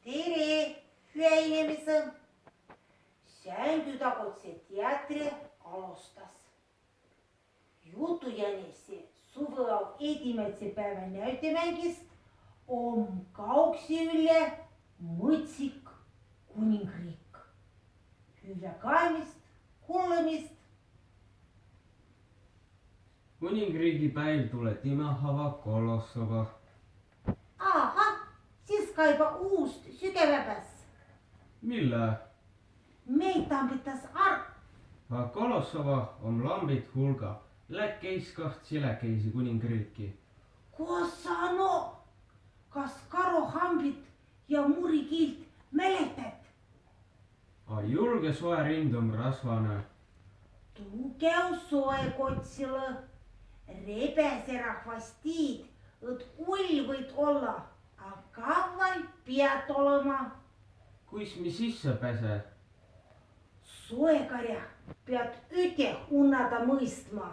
Tere, hyvä inimese. Säänkytakotse teatri alustas. Jutujänesse suvel esimese päivän näytemängist on kauksi üle mõtsik kuningriik. Hyvä kaemist, kuulemist. Kuningriigi päiv tulee Timahava Kolossova. Aha, siis kaipa uust sykeväpäs. Millä? Meitä pitäis Va Kolossova on lambit hulka. Läkkeiskaht siläkeisi kuningriikki. Kosano, kas karohambit ja murikilt mäletät? A julge soe rindum rasvane. Tukev soekotsilla, repäserahvastiid, et kull võid olla, aga kaval pead olema. Kuis mi sisse pääse? Soekarja pead üte unnada mõistma.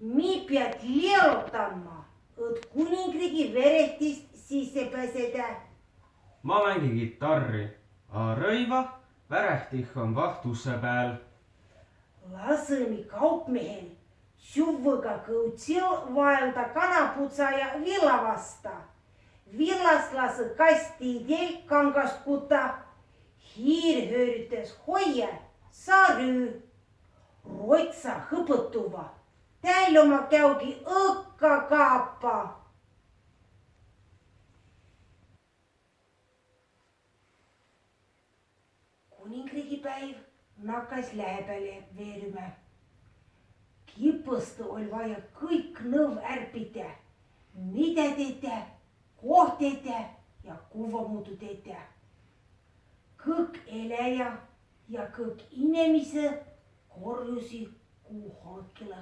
Mi pead leelutama, et kuningriigi verehtist sisse pääseda. Ma mängi kitarri. A rõiva värehtih on vahtusse pääl. Lasemi kaupmehel tšuvõga kõutsil vaelda kanaputsa ja villa vasta. Villas lase kastiidel kangast kuta. Hiir höörites hoia sarü. Roitsa hõpõtuva. Täil oma käugi õkka kaapa. Kuningriigi päiv nakkas lähebale veerüme. Kipõsta oli vaja kõik nõv ärpida. Mida teete, koht teete ja kuva muutu teete. Kõik eläja ja kõik inimese korjusi kuuholkile.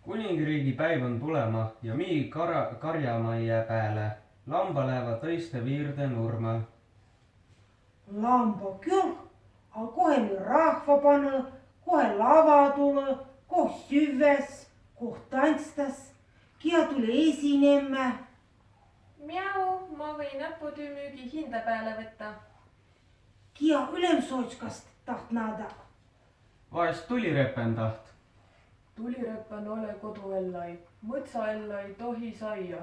Kuningriigi päiv on tulema ja mi karjamajja pääle. Lambaleeva tõiste viirde nurma. Lamba küll, aga kohe mi rahva pane, kohe lava tule, koh süves, koh tantstas, kia tule esinemme. Miau, ma võin näputüümüügi hinda peale võtta. Kia ülemsootskast taht nada. Vaest tulirependaht. Tulireppen ole koduellai. Mõtsaella ei tohi saia.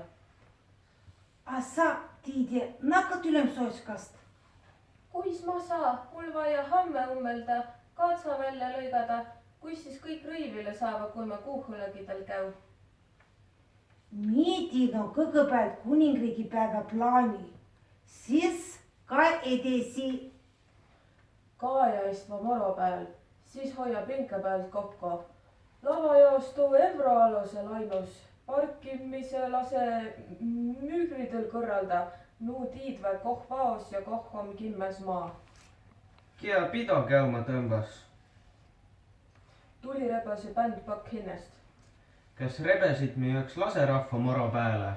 A sa tiide nakat ülemsootskast? Kuis ma saa? Mul vaja hamme ummelda, katsa välja lõigada. Kuis siis kõik rõivile saava, kui ma kuuhõlegidel käu? Miidin on kõigepealt kuningriigi päeva plaani. Siis ka edasi. Kaaja istva moro peal, siis hoia pinke pealt kokku. Lavajaostu euroaluse lainus. Parkimise lase müükridel kõrralda. Nuu tiidvä koh vaos ja koh on kimmes maa. Kia pido käuma tõmbas. Tulirebase bänd pakk hinnest. Kes rebesid mi üks laserahva moro pääle?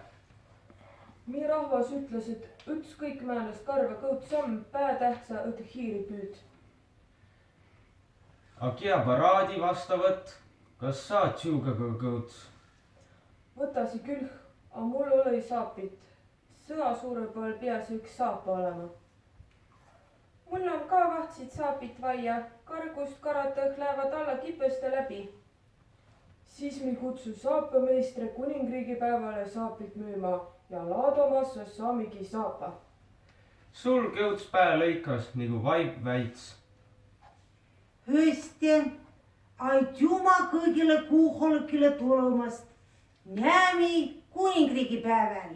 Mi rahvas ütles, et ükskõik määnest karva kõut samm päätähtsa õt hiiri püüd. A kia paraadi vastavõtt? Kas saad tšuugaga kõuts? Võtasi külh, a mul oli saapit. Sõa suure pool peasi üks saapa olema. Mul on ka vahtsid saapit vaia. Kargust karatõh lähevad alla kipeste läbi. Siis mi kutsu saapameistre kuningriigi päevale saapit müüma ja laadomasse saamigi saapa. Sul kõuts pää lõikas nagu vaib väits. Hästi, aitüma kõigile kuuholkile tulemast. Näemi kuningriigi päeval.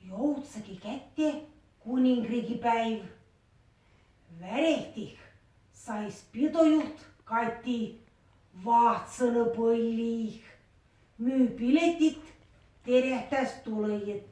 Jõudsagi kätte kuningriigi päiv. Värehtih sais pidojuht Kati vahtsõna põllih. Müü piletit terehtäs tulõjit.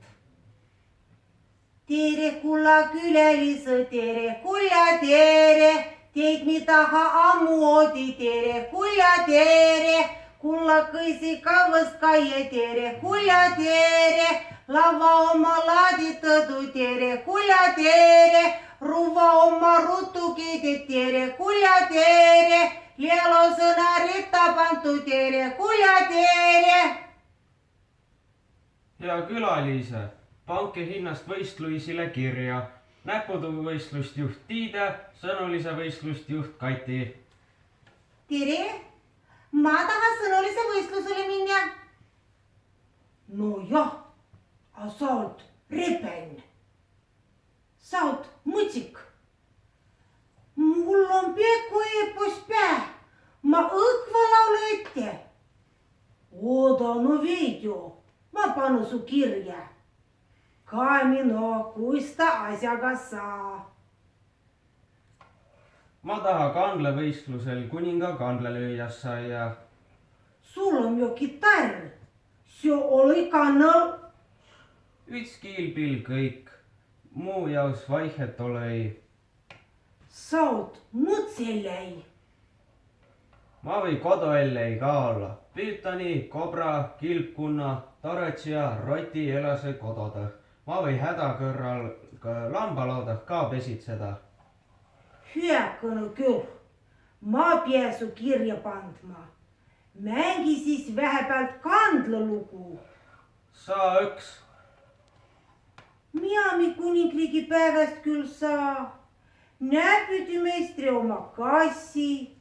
Tere kulla külälise, tere kulla tere. Teid mi taha ammuodi, tere kulla tere. Kulla kõisi kavast kaie, tere kulla tere. Lava oma laaditadu, tere kulla tere. Ruva oma rutu keede, tere kulla tere. Lielosõna etta pantu tere, kulja tere. hea külaliise, pange hinnast võistluisile kirja. Näputuvõistlust juht Tiide, sõnulise võistlust juht Kati. Tere, ma tahan sõnulise võistlusele minna. No jah, aga sa oled repen. Sa oled mõtsik. Mul on peaaegu eepos pää. Ma õkva laulu ette. Oda no video. Ma panu su kirja. Kamino, kuis ta asjaga saa. Ma taha kandlevõistlusel kuninga kandlelüüjas saia. Sul on ju kitarr. See oli kannal. Üks kiilpill kõik, muu jaos vaihet olei. Sa oled mõtselei. Ma või koduellei ka olla. Püütani, kobra, kilpkunna, taretsia, roti elase kodode. Ma või häda kõrral lambalaudah ka pesitseda. Hyökkänä kyllä. Ma pääsu kirja pantma. Mängi siis vähäpält kandlaluku. Saa üks. Miami kuningriigi päevast küll saa. Näpytymeistri oma kassi.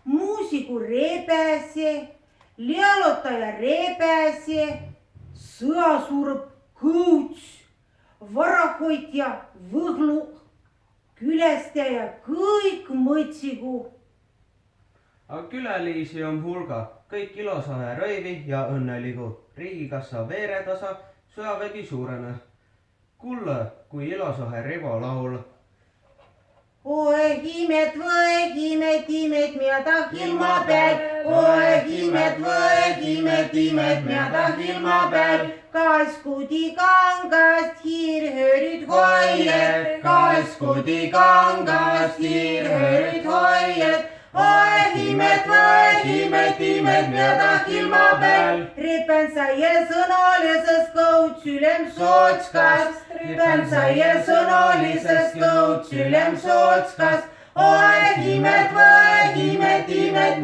Muusiku repäse. Lialottaja repäse. Sõasuurõp kõuts. Varahoidja võhlu. Külästäjä kõik mõtsigu. Aga külaliisi on hulga. Kõik ilosahe rõivi ja õnneligu. Riigikassa veeretasa, sõjavägi suurene. Kulle, kui ilosahe rivo laul. Oi himet või himet, mida tah ilma peal. Oi himet või himet, mida tah ilma peal. Kas kudi kangast hiirhöörid hoiad. Kas kudi kangast hiirhöörid hoiad. Oi himet või himet, mida tah ilma peal. Ripen saie sõnalises kõuts ülem sootskas. Ripen saie sõnalises kõuts ülem sootskas. Oi himet või himet,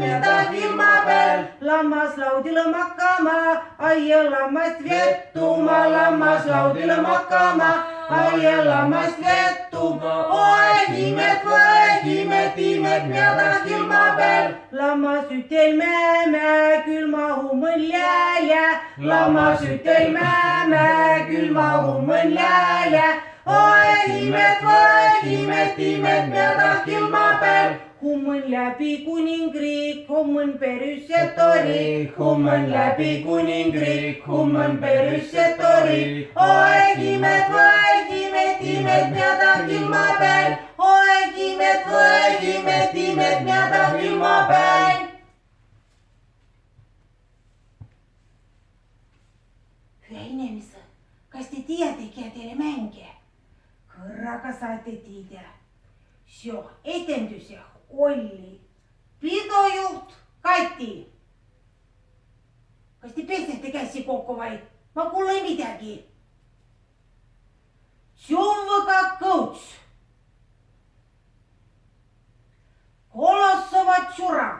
mida tah ilma peal. Lammas laudile makkama, aie lammast vettuma. Lammas laudile makkama, aie lammast vettuma. Oi himet või himet, mida tah ilma peal. Lammas ütel mämä, külma hummõn lääle. Lammas ütel mämä, külma hummõn lääle. Oi himet või himet, mida tah ilma peal. Hummõn läbi kuningriik, hummõn perüssetori. Hummõn läbi kuningriik, hummõn perüssetori. Oi himet või himet, mida tah ilma peal. Oi himet või himet, mida tah ilma peal. Hüä inimese, kas te tiedätegi teile mänge? Kõrraga saate tiedä. See etenduse oli pidojuht Kati. Kas te pesete käsi kokku vai? Ma kuule midagi. Tšuvvaga kõuts. Kolossova tšura.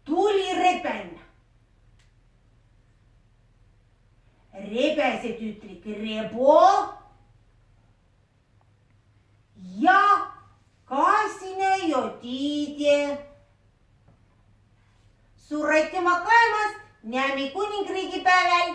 Tuli repen. Repäse tütrik Rebo ja Kasine jo Tiide. Suur aitüma kaemast, näeme kuningriigi päeval.